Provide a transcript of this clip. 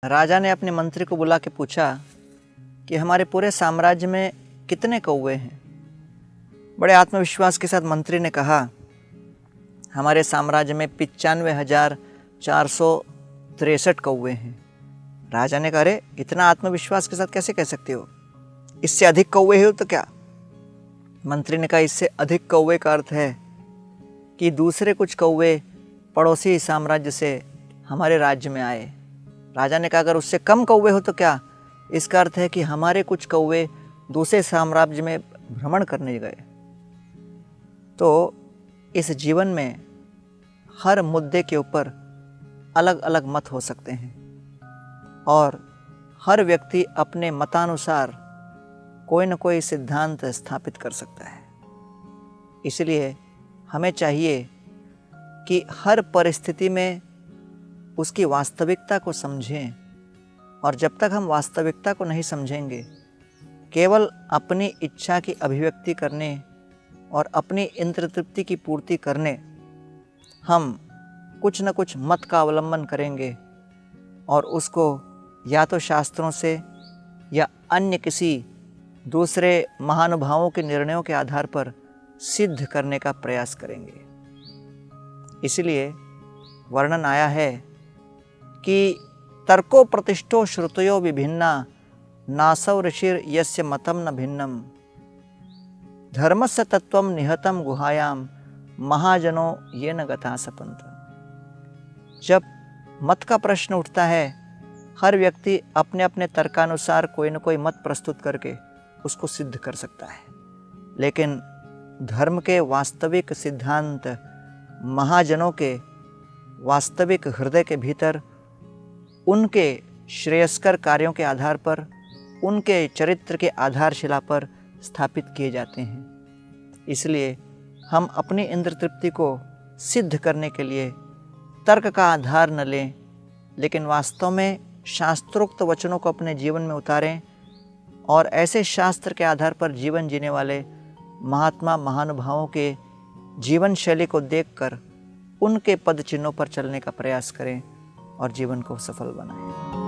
राजा ने अपने मंत्री को बुला के पूछा कि हमारे पूरे साम्राज्य में कितने कौवे हैं। बड़े आत्मविश्वास के साथ मंत्री ने कहा, हमारे साम्राज्य में 95,463 कौवे हैं। राजा ने कहा, अरे इतना आत्मविश्वास के साथ कैसे कह सकते हो, इससे अधिक कौवे हो तो क्या? मंत्री ने कहा, इससे अधिक कौवे का अर्थ है कि दूसरे कुछ कौवे पड़ोसी साम्राज्य से हमारे राज्य में आए। राजा ने कहा, अगर उससे कम कौवे हो तो क्या? इसका अर्थ है कि हमारे कुछ कौवे दूसरे साम्राज्य में भ्रमण करने गए। तो इस जीवन में हर मुद्दे के ऊपर अलग अलग मत हो सकते हैं और हर व्यक्ति अपने मतानुसार कोई न कोई सिद्धांत स्थापित कर सकता है। इसलिए हमें चाहिए कि हर परिस्थिति में उसकी वास्तविकता को समझें, और जब तक हम वास्तविकता को नहीं समझेंगे, केवल अपनी इच्छा की अभिव्यक्ति करने और अपनी इंद्र तृप्ति की पूर्ति करने हम कुछ न कुछ मत का अवलंबन करेंगे और उसको या तो शास्त्रों से या अन्य किसी दूसरे महानुभावों के निर्णयों के आधार पर सिद्ध करने का प्रयास करेंगे। इसलिए वर्णन आया है कि तर्को प्रतिष्ठो श्रुतयो विभिन्ना नासौ ऋषिर यस्य मतम न भिन्नम धर्मस्य तत्वम निहतम गुहायाम महाजनो ये न गता सपंत। जब मत का प्रश्न उठता है, हर व्यक्ति अपने अपने तर्कानुसार कोई न कोई मत प्रस्तुत करके उसको सिद्ध कर सकता है, लेकिन धर्म के वास्तविक सिद्धांत महाजनों के वास्तविक हृदय के भीतर उनके श्रेयस्कर कार्यों के आधार पर, उनके चरित्र के आधारशिला पर स्थापित किए जाते हैं। इसलिए हम अपनी इंद्र तृप्ति को सिद्ध करने के लिए तर्क का आधार न लें, लेकिन वास्तव में शास्त्रोक्त वचनों को अपने जीवन में उतारें और ऐसे शास्त्र के आधार पर जीवन जीने वाले महात्मा महानुभावों के जीवन शैली को देखकर उनके पद चिन्हों पर चलने का प्रयास करें और जीवन को सफल बनाएं।